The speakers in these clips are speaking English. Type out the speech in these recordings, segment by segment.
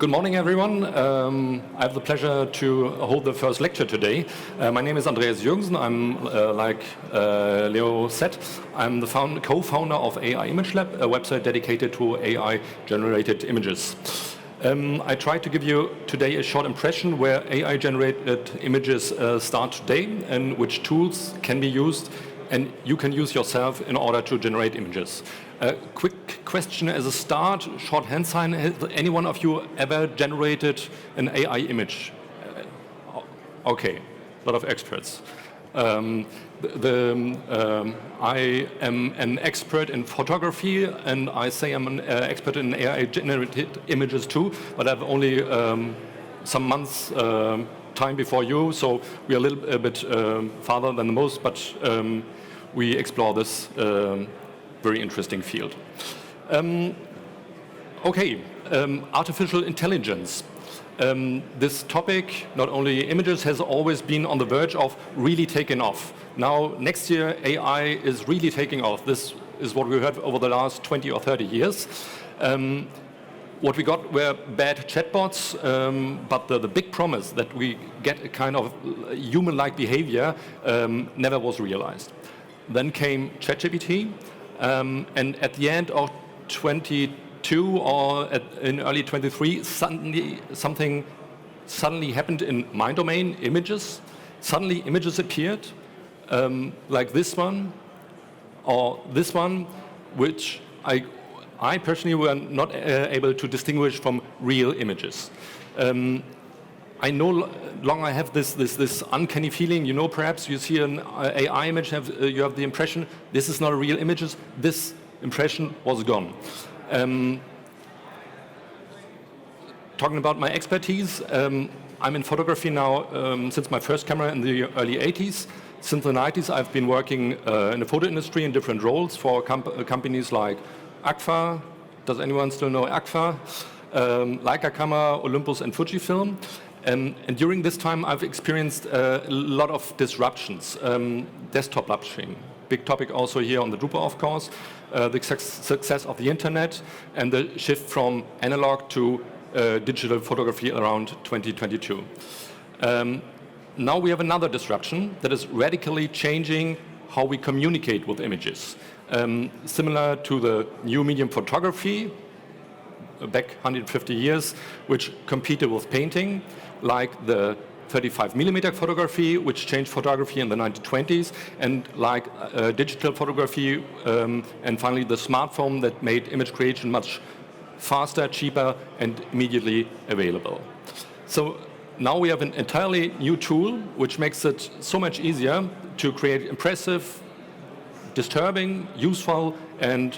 Good morning, everyone. I have the pleasure to hold the first lecture today. My name is Andreas Jürgensen. I'm, like Leo said, I'm the co-founder of AI Image Lab, a website dedicated to AI-generated images. I try to give you today a short impression where AI-generated images start today and which tools can be used and you can use yourself in order to generate images. A quick question as a start, short hand sign, has any one of you ever generated an AI image? Okay, a lot of experts. I am an expert in photography, and I say I'm an expert in AI-generated images too, but I've only some months time before you, so we're a little bit farther than the most, but we explore this very interesting field. Artificial intelligence. This topic, not only images, has always been on the verge of really taking off. Now, next year, AI is really taking off. This is what we heard over the last 20 or 30 years. What we got were bad chatbots, but the big promise that we get a kind of human-like behavior never was realized. Then came ChatGPT, and at the end of 22 or in early 23, something suddenly happened in my domain, images. Suddenly images appeared, like this one, or this one, which I personally were not able to distinguish from real images. I no longer have this uncanny feeling. You know, perhaps you see an AI image, you have the impression this is not a real image. This impression was gone. Talking about my expertise, I'm in photography now since my first camera in the early 80s. Since the 90s, I've been working in the photo industry in different roles for companies like Agfa. Does anyone still know Agfa? Leica Camera, Olympus, and Fujifilm. And during this time, I've experienced a lot of disruptions. Desktop live stream, big topic also here on the drupa, of course. The success of the internet and the shift from analog to digital photography around 2022. Now we have another disruption that is radically changing how we communicate with images. Similar to the new medium photography, back 150 years, which competed with painting, like the 35mm photography, which changed photography in the 1920s, and like digital photography, and finally the smartphone that made image creation much faster, cheaper, and immediately available. So now we have an entirely new tool, which makes it so much easier to create impressive, disturbing, useful, and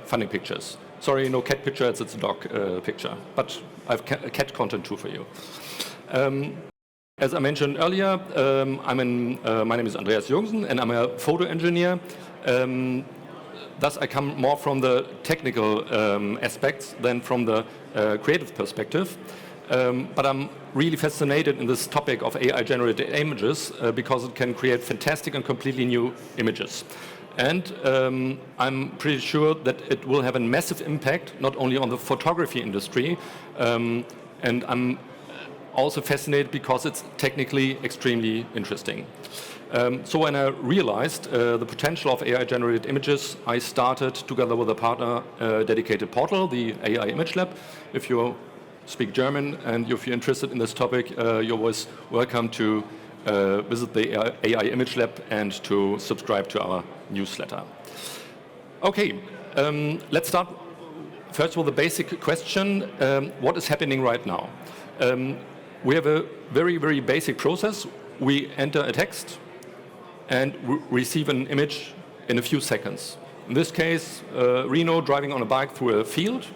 funny pictures. Sorry, no cat picture, it's a dog picture, but I have cat content too for you. As I mentioned earlier, my name is Andreas Jürgensen, and I'm a photo engineer. Thus, I come more from the technical aspects than from the creative perspective. But I'm really fascinated in this topic of AI-generated images because it can create fantastic and completely new images. And I'm pretty sure that it will have a massive impact, not only on the photography industry, and I'm also fascinated because it's technically extremely interesting. So when I realized the potential of AI-generated images, I started, together with a partner, a dedicated portal, the AI Image Lab. If you speak German and if you're interested in this topic, you're always welcome to visit the AI Image Lab and to subscribe to our newsletter. Okay, let's start first with a basic question. What is happening right now? We have a very, very basic process. We enter a text and receive an image in a few seconds. In this case, Reno driving on a bike through a field,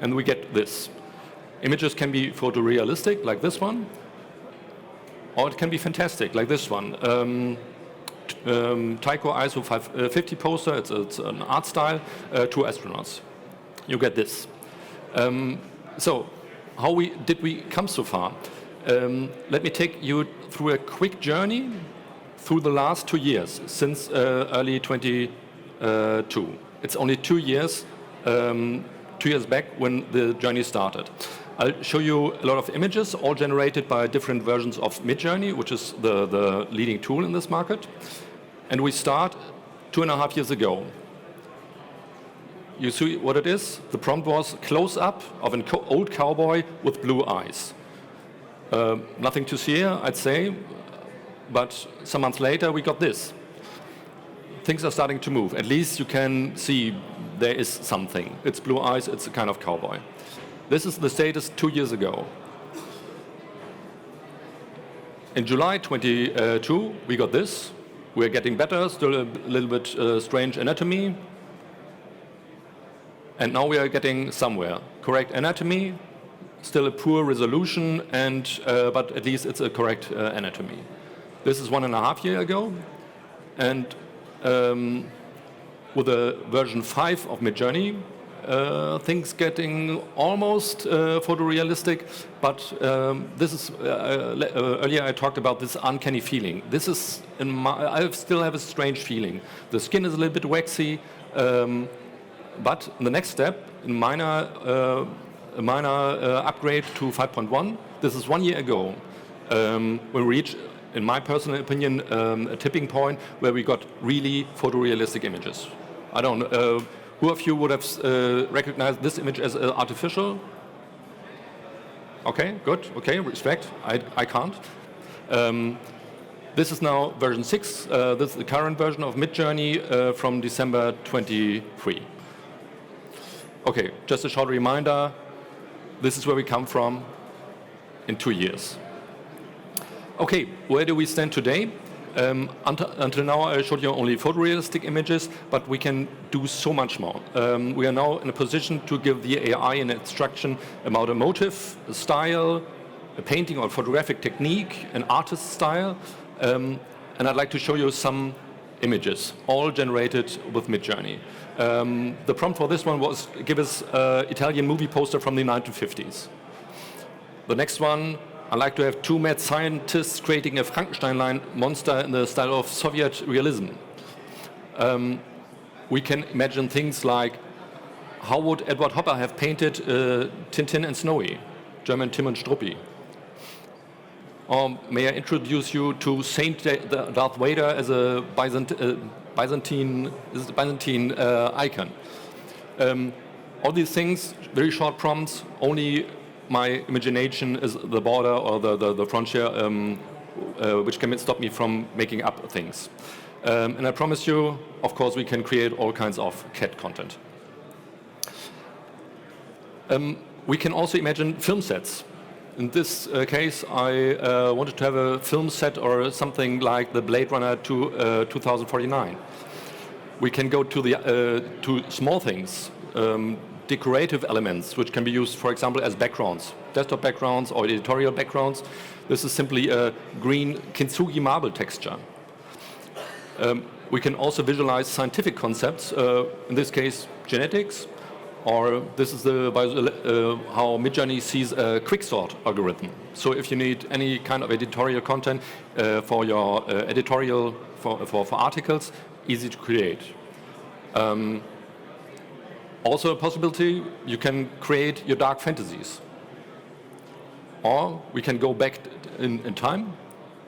and we get this. Images can be photorealistic, like this one, or it can be fantastic, like this one. Tycho ISO 550 poster, it's an art style, two astronauts. You get this. So, how did we come so far? Let me take you through a quick journey through the last 2 years, since early 22. It's only 2 years, 2 years back when the journey started. I'll show you a lot of images, all generated by different versions of Midjourney, which is the leading tool in this market. And we start 2.5 years ago. You see what it is? The prompt was close-up of an old cowboy with blue eyes. Nothing to see here, I'd say, but some months later we got this. Things are starting to move. At least you can see there is something. It's blue eyes, it's a kind of cowboy. This is the status 2 years ago. In July 22, we got this. We're getting better, still a little bit strange anatomy. And now we are getting somewhere. Correct anatomy, still a poor resolution, but at least it's a correct anatomy. This is 1.5 years ago. And with the version 5 of Midjourney, things getting almost photorealistic, but this is earlier I talked about this uncanny feeling. This is I still have a strange feeling. The skin is a little bit waxy, but the next step, a minor upgrade to 5.1. This is 1 year ago. We reached, in my personal opinion, a tipping point where we got really photorealistic images. I don't know. Who of you would have recognized this image as artificial? Okay, good. Okay, respect. I can't. This is now version 6. This is the current version of Midjourney from December 23. Okay, just a short reminder. This is where we come from in 2 years. Okay, where do we stand today? Until now, I showed you only photorealistic images, but we can do so much more. We are now in a position to give the AI an instruction about a motive, a style, a painting or photographic technique, an artist style, and I'd like to show you some images, all generated with Midjourney. The prompt for this one was give us an Italian movie poster from the 1950s. The next one, I like to have 2 mad scientists creating a Frankenstein-like monster in the style of Soviet realism. We can imagine things like, how would Edward Hopper have painted Tintin and Snowy, German Tim und Struppi? Or may I introduce you to Saint Darth Vader as a Byzantine icon? All these things, very short prompts, only my imagination is the border or the frontier which can stop me from making up things. And I promise you, of course, we can create all kinds of cat content. We can also imagine film sets. In this case, I wanted to have a film set or something like the Blade Runner 2049. We can go to small things. Decorative elements, which can be used, for example, as backgrounds, desktop backgrounds or editorial backgrounds. This is simply a green kintsugi marble texture. We can also visualize scientific concepts, in this case, genetics, or this is how Midjourney sees a quicksort algorithm. So if you need any kind of editorial content for your editorial, for articles, easy to create. Also a possibility, you can create your dark fantasies. Or we can go back in time.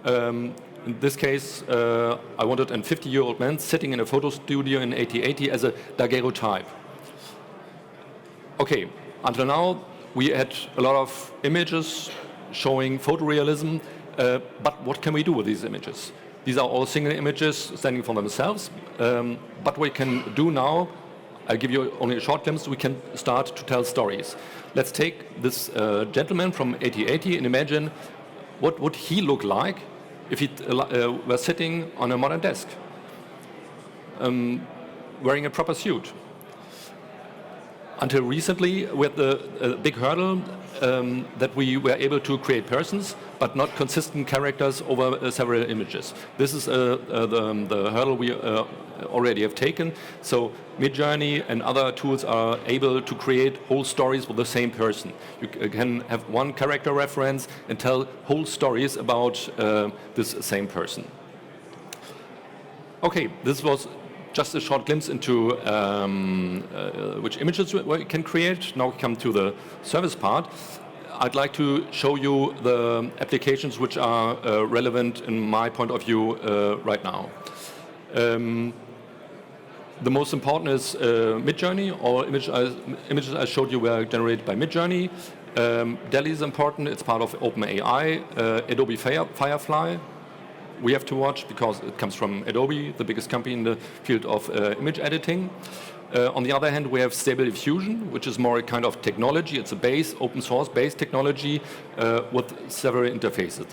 In this case, I wanted a 50-year-old man sitting in a photo studio in 1880 as a daguerreotype. Okay, until now we had a lot of images showing photorealism, but what can we do with these images? These are all single images standing for themselves, but what we can do now, I'll give you only a short glimpse, we can start to tell stories. Let's take this gentleman from 1880 and imagine what would he look like if he were sitting on a modern desk, wearing a proper suit. Until recently, we had the big hurdle that we were able to create persons, but not consistent characters over several images. This is the hurdle we already have taken. So Midjourney and other tools are able to create whole stories with the same person. You can have one character reference and tell whole stories about this same person. Okay, this was just a short glimpse into which images we can create. Now we come to the service part. I'd like to show you the applications which are relevant in my point of view right now. The most important is Midjourney. All images I showed you were generated by Midjourney. DALL-E is important. It's part of OpenAI. Adobe Firefly we have to watch because it comes from Adobe, the biggest company in the field of image editing. On the other hand, we have Stable Diffusion, which is more a kind of technology. It's a open source based technology with several interfaces.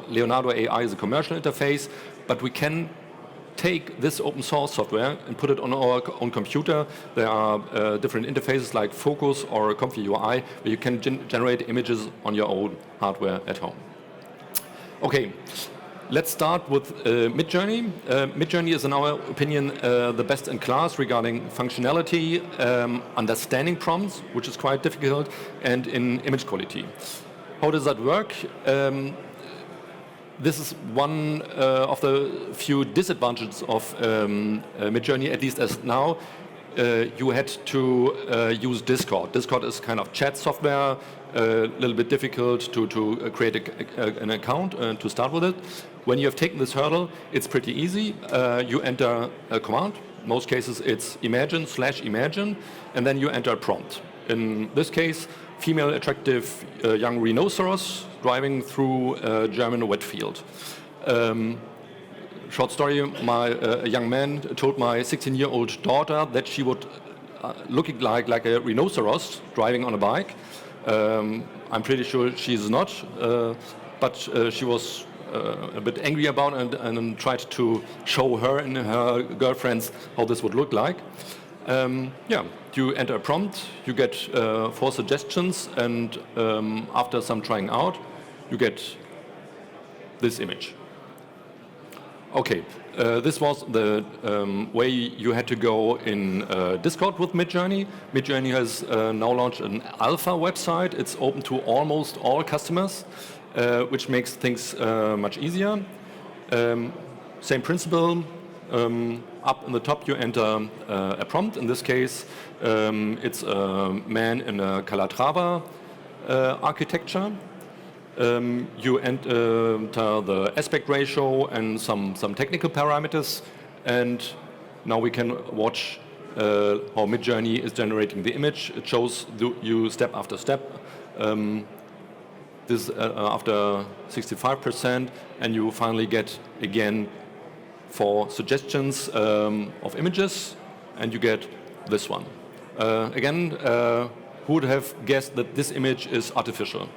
Leonardo AI is a commercial interface, but we can take this open source software and put it on our own computer. There are different interfaces like Focus or Comfy UI, where you can generate images on your own hardware at home. Okay. Let's start with Midjourney. Midjourney is, in our opinion, the best in class regarding functionality, understanding prompts, which is quite difficult, and in image quality. How does that work? This is one of the few disadvantages of Midjourney, at least as now. You had to use Discord. Discord is kind of chat software, a little bit difficult to create an account to start with it. When you have taken this hurdle, it's pretty easy. You enter a command. In most cases, it's imagine/imagine, and then you enter a prompt. In this case, female attractive young rhinoceros driving through a German wet field. Short story, a young man told my 16-year-old daughter that she would looking like a rhinoceros driving on a bike. I'm pretty sure she's not, but she was a bit angry about it and tried to show her and her girlfriends how this would look like. You enter a prompt, you get 4 suggestions, and after some trying out, you get this image. Okay, this was the way you had to go in Discord with Midjourney. Midjourney has now launched an alpha website. It's open to almost all customers, which makes things much easier. Same principle. Up in the top, you enter a prompt. In this case, it's a man in a Calatrava architecture. You enter the aspect ratio and some technical parameters, and now we can watch how Midjourney is generating the image. It shows you step after step. This after 65%, and you finally get again 4 suggestions of images, and you get this one. Again, who would have guessed that this image is artificial?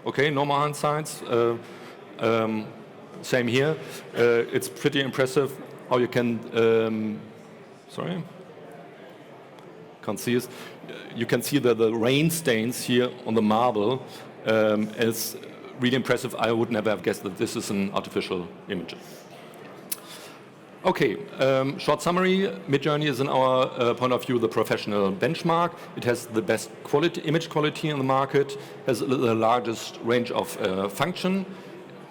Okay, no more hand signs. Same here. It's pretty impressive how you can. Sorry, can't see it. You can see the rain stains here on the marble. It's really impressive. I would never have guessed that this is an artificial image. Okay, short summary. Midjourney is, in our point of view, the professional benchmark. It has the best image quality in the market, has the largest range of function.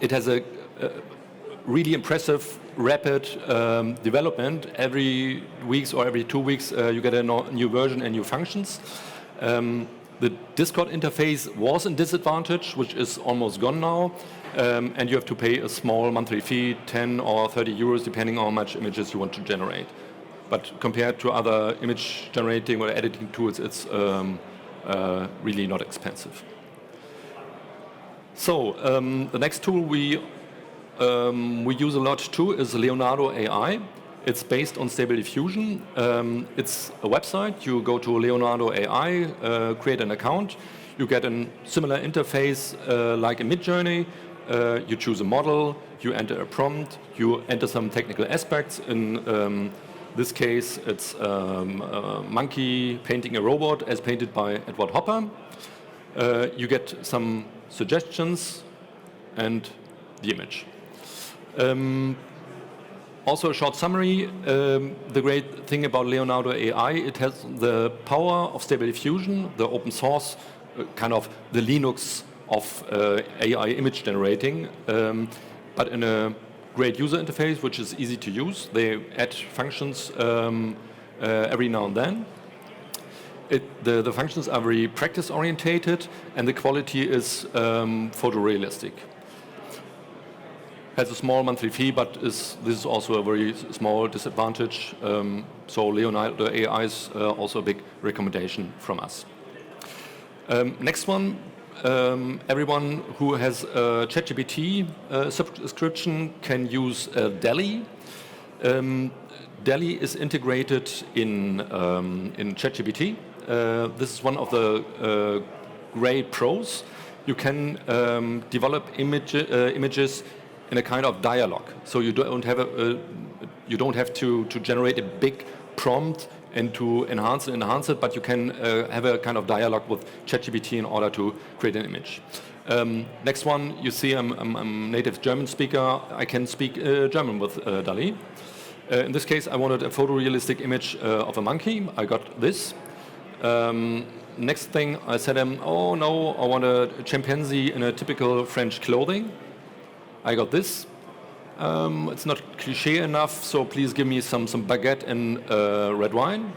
It has a really impressive, rapid development. Every week or every 2 weeks, you get a new version and new functions. The Discord interface was a disadvantage, which is almost gone now. And you have to pay a small monthly fee, 10 or 30 euros, depending on how much images you want to generate. But compared to other image generating or editing tools, it's really not expensive. So the next tool we use a lot too is Leonardo AI. It's based on Stable Diffusion. It's a website. You go to Leonardo AI, create an account. You get a similar interface like in Midjourney. You choose a model, you enter a prompt, you enter some technical aspects. In this case, it's a monkey painting a robot as painted by Edward Hopper. You get some suggestions and the image. Also a short summary, the great thing about Leonardo AI, it has the power of Stable Diffusion, the open source, kind of the Linux of AI image generating, but in a great user interface, which is easy to use. They add functions every now and then. The functions are very practice orientated, and the quality is photorealistic. Has a small monthly fee, but this is also a very small disadvantage. So Leonardo AI is also a big recommendation from us. Next one, everyone who has a ChatGPT subscription can use DALL-E. DALL-E is integrated in ChatGPT. This is one of the great pros. You can develop images in a kind of dialogue. So you don't have to generate a big prompt and to enhance it, but you can have a kind of dialogue with ChatGPT in order to create an image. Next one, you see I'm a native German speaker. I can speak German with DALL-E. In this case, I wanted a photorealistic image of a monkey. I got this. Next thing, I said, oh no, I want a chimpanzee in a typical French clothing. I got this. It's not cliché enough, so please give me some baguette and red wine.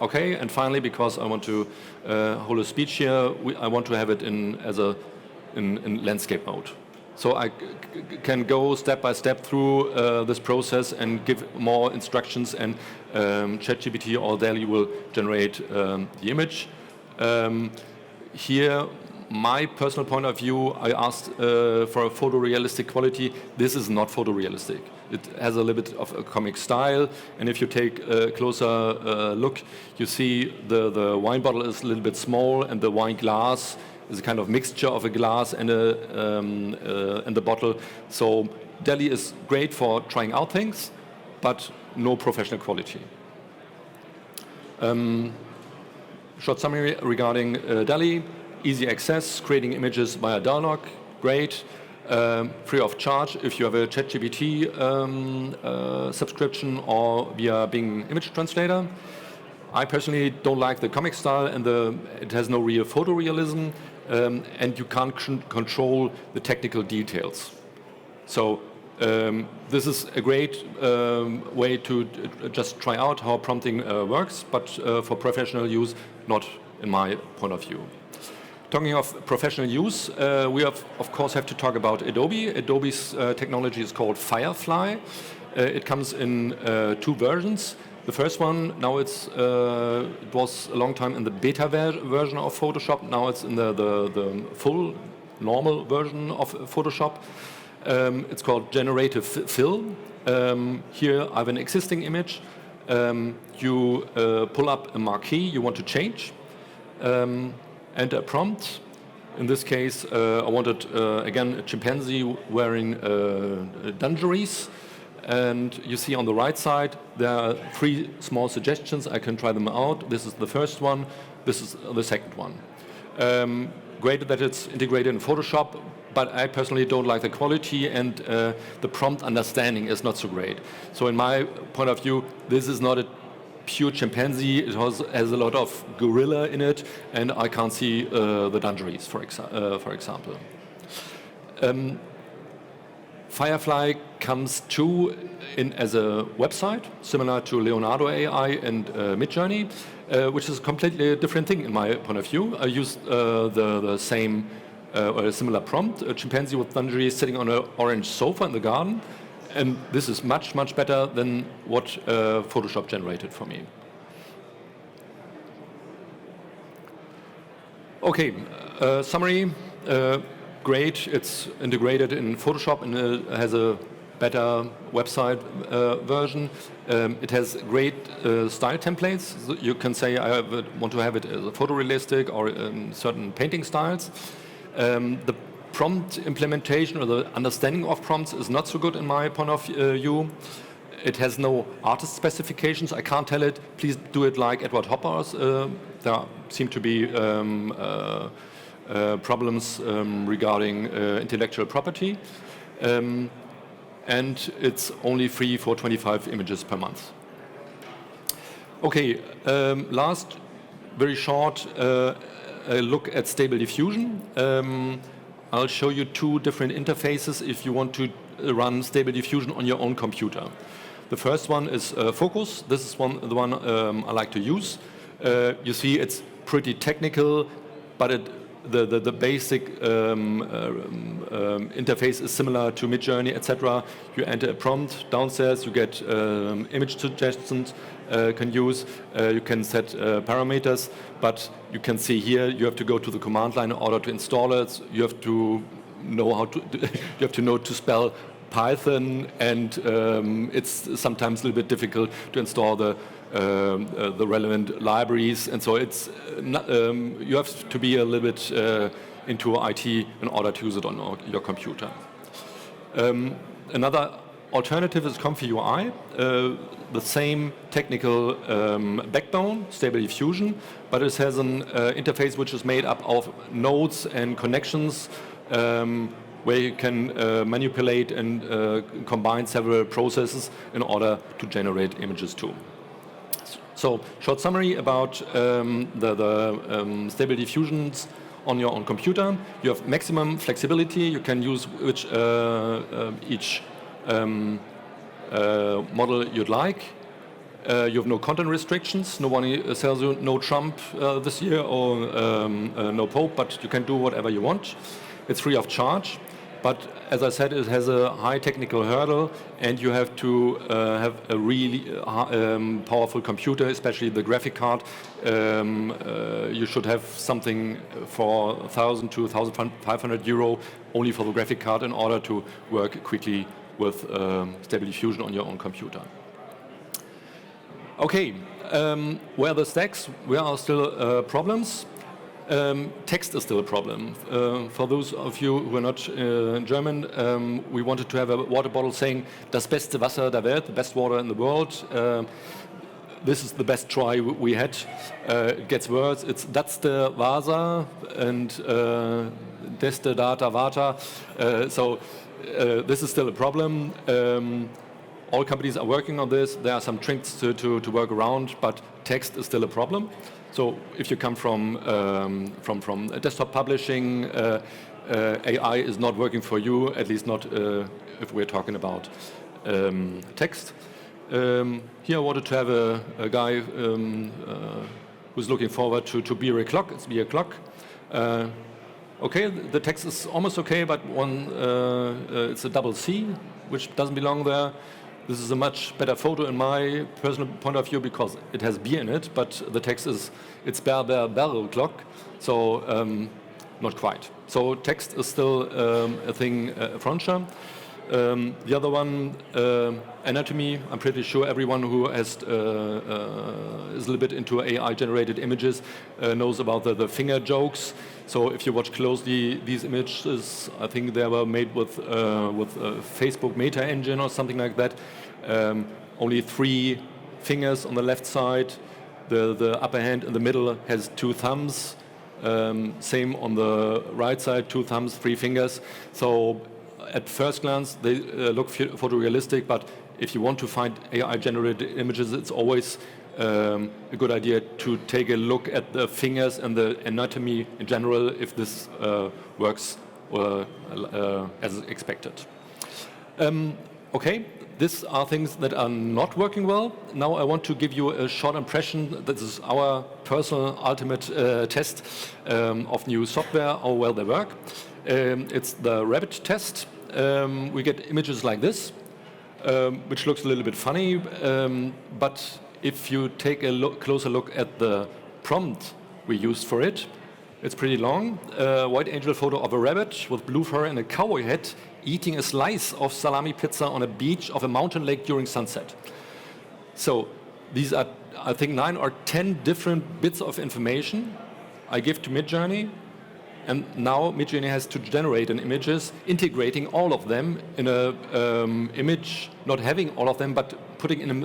Okay, and finally, because I want to hold a speech here, I want to have it in landscape mode. So I can go step by step through this process and give more instructions, and ChatGPT or DALL-E will generate the image. Here, my personal point of view, I asked for a photorealistic quality. This is not photorealistic. It has a little bit of a comic style, and if you take a closer look, you see the wine bottle is a little bit small, and the wine glass is a kind of mixture of a glass and the bottle. So DALL-E is great for trying out things, but no professional quality. Short summary regarding DALL-E. Easy access, creating images via dialogue, great. Free of charge if you have a ChatGPT subscription or via Bing Image Translator. I personally don't like the comic style, and it has no real photorealism, and you can't control the technical details. So this is a great way to just try out how prompting works, but for professional use, not in my point of view. Talking of professional use, we of course have to talk about Adobe. Adobe's technology is called Firefly. It comes in two versions. The first one, now it was a long time in the beta version of Photoshop. Now it's in the full normal version of Photoshop. It's called Generative Fill. Here I have an existing image. You pull up a marquee you want to change. Enter a prompt. In this case, I wanted, again, a chimpanzee wearing dungarees. And you see on the right side, there are 3 small suggestions. I can try them out. This is the first one. This is the second one. Great that it's integrated in Photoshop, but I personally don't like the quality, and the prompt understanding is not so great. So in my point of view, this is not a pure chimpanzee. It has a lot of gorilla in it, and I can't see the dungarees, for example. Firefly comes too in as a website, similar to Leonardo AI and Midjourney, which is a completely different thing in my point of view. I used the same or a similar prompt, a chimpanzee with dungarees sitting on an orange sofa in the garden, and this is much, much better than what Photoshop generated for me. Okay, summary. Great, it's integrated in Photoshop and it has a better website version. It has great style templates. You can say I want to have it as a photorealistic or in certain painting styles. The prompt implementation or the understanding of prompts is not so good in my point of view. It has no artist specifications. I can't tell it, please do it like Edward Hopper's. There seem to be problems regarding intellectual property. And it's only free for 25 images per month. Okay, last, very short look at Stable Diffusion. I'll show you 2 different interfaces if you want to run Stable Diffusion on your own computer. The first one is Focus. This is the one I like to use. You see it's pretty technical, but the basic interface is similar to Midjourney, etc. You enter a prompt downstairs, you get image suggestions can use, you can set parameters, but you can see here you have to go to the command line in order to install it. You have to know how to you have to know to spell Python, and it's sometimes a little bit difficult to install the relevant libraries, and so it's not, you have to be a little bit into IT in order to use it on your computer. Another alternative is Comfy UI, the same technical backbone, Stable Diffusion, but it has an interface which is made up of nodes and connections where you can manipulate and combine several processes in order to generate images too. So, short summary about the Stable Diffusions on your own computer. You have maximum flexibility. You can use each model you'd like. You have no content restrictions. No one tells you no Trump this year or no Pope, but you can do whatever you want. It's free of charge. But as I said, it has a high technical hurdle, and you have to have a really powerful computer, especially the graphic card. You should have something for 1,000 to 1,500 euro only for the graphic card in order to work quickly with Stable Diffusion on your own computer. Okay, where are the stacks? Where are still problems? Text is still a problem. For those of you who are not German, we wanted to have a water bottle saying, das beste Wasser der Welt, the best water in the world. This is the best try we had. It gets worse. It's that's the Vasa and deste data vata. So this is still a problem. All companies are working on this. There are some tricks to work around, but text is still a problem. So if you come from desktop publishing, AI is not working for you, at least not if we're talking about text. Here I wanted to have a guy who's looking forward to Beer O'Clock. It's Beer O'Clock. Okay, the text is almost okay, but it's a double C, which doesn't belong there. This is a much better photo in my personal point of view because it has beer in it, but the text is, it's barrel clock, so not quite. So text is still a thing, a frontier. The other one, anatomy. I'm pretty sure everyone who has is a little bit into AI-generated images knows about the finger jokes. So if you watch closely, these images, I think they were made with Facebook Meta Engine or something like that. Only 3 fingers on the left side. The upper hand in the middle has 2 thumbs. Same on the right side, 2 thumbs, 3 fingers. So at first glance, they look photorealistic, but if you want to find AI-generated images, it's always a good idea to take a look at the fingers and the anatomy in general, if this works as expected. Okay, these are things that are not working well. Now I want to give you a short impression. This is our personal ultimate test of new software, how well they work. It's the rabbit test. We get images like this, which looks a little bit funny, but if you take a closer look at the prompt we used for it, it's pretty long. White angel photo of a rabbit with blue fur and a cowboy hat eating a slice of salami pizza on a beach of a mountain lake during sunset. So these are, I think, 9 or 10 different bits of information I give to Midjourney. And now Midjourney has to generate an images, integrating all of them in a image, not having all of them, but putting in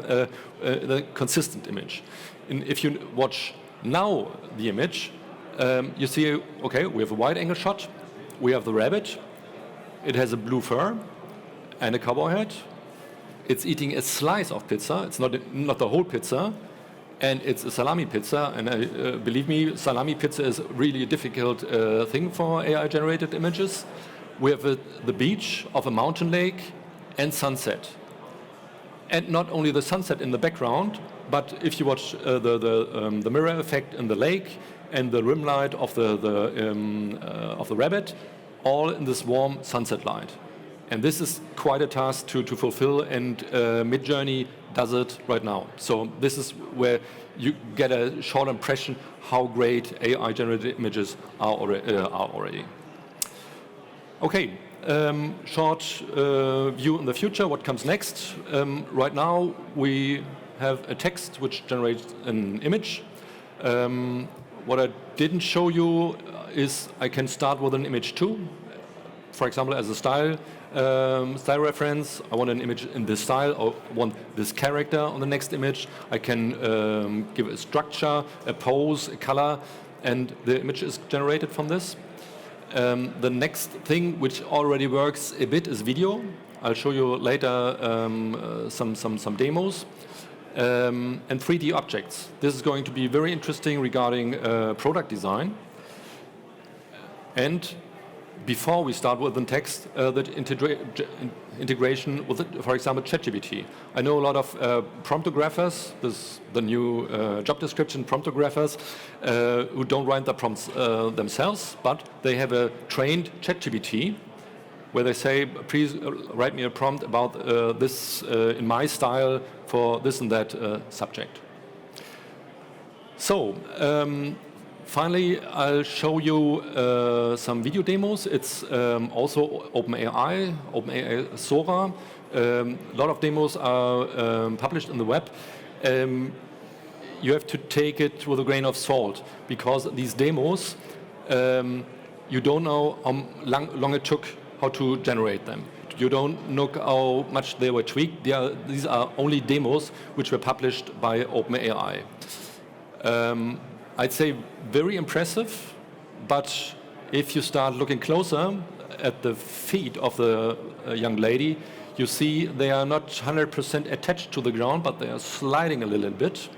a consistent image. And if you watch now the image, you see, okay, we have a wide-angle shot, we have the rabbit, it has a blue fur and a cowboy hat, it's eating a slice of pizza, it's not the whole pizza, and it's a salami pizza, and believe me, salami pizza is really a difficult thing for AI-generated images. We have the beach of a mountain lake and sunset. And not only the sunset in the background, but if you watch the mirror effect in the lake, and the rim light of the rabbit, all in this warm sunset light. And this is quite a task to fulfill, and Midjourney does it right now. So this is where you get a short impression how great AI-generated images are already. Okay, short view in the future, what comes next. Right now we have a text which generates an image. What I didn't show you is I can start with an image too. For example, as a style reference, I want an image in this style, or want this character on the next image. I can give a structure, a pose, a color, and the image is generated from this. The next thing which already works a bit is video. I'll show you later some demos. And 3D objects. This is going to be very interesting regarding product design. And before we start with the text, that integration with, for example, ChatGPT. I know a lot of promptographers, this is the new job description, promptographers, who don't write the prompts themselves, but they have a trained ChatGPT where they say, please write me a prompt about this in my style for this and that subject. So, finally, I'll show you some video demos. It's also OpenAI Sora. A lot of demos are published in the web. You have to take it with a grain of salt, because these demos, you don't know how long it took how to generate them. You don't know how much they were tweaked. These are only demos which were published by OpenAI. I'd say very impressive, but if you start looking closer at the feet of the young lady, you see they are not 100% attached to the ground, but they are sliding a little bit.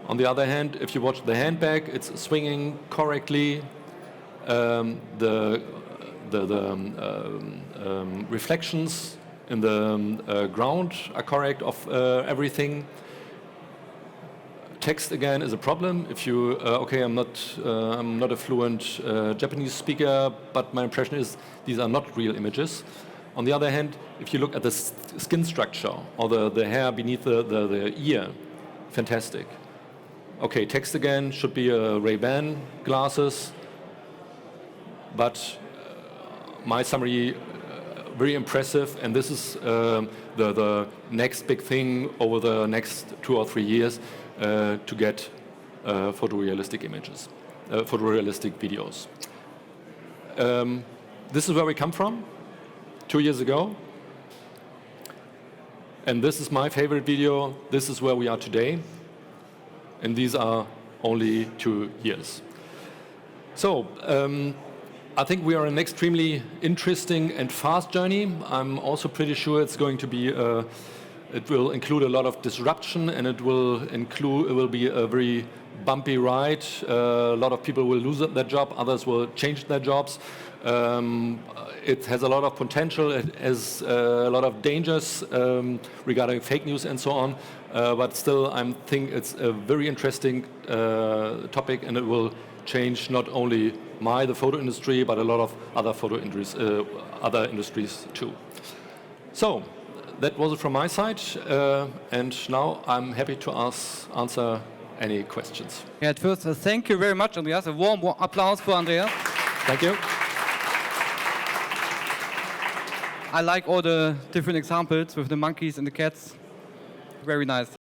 On the other hand, if you watch the handbag, it's swinging correctly. The reflections in the ground are correct of everything. Text again is a problem. If you okay, I'm not a fluent Japanese speaker, but my impression is these are not real images. On the other hand, if you look at the skin structure or the hair beneath the ear, fantastic. Okay, text again should be Ray-Ban glasses, but my summary, very impressive, and this is the next big thing over the next 2 or 3 years to get photorealistic images, photorealistic videos. This is where we come from 2 years ago, and this is my favorite video. This is where we are today, and these are only 2 years. So, I think we are in an extremely interesting and fast journey. I'm also pretty sure it's going to be, it will include a lot of disruption, and it will be a very bumpy ride. A lot of people will lose their job, others will change their jobs. It has a lot of potential, it has a lot of dangers regarding fake news and so on. But still, I think it's a very interesting topic, and it will change not only the photo industry, but a lot of other industries too. So that was it from my side, and now I'm happy to answer any questions. Yeah, at first, thank you very much, Andreas. A warm applause for Andreas. Thank you. I like all the different examples with the monkeys and the cats. Very nice.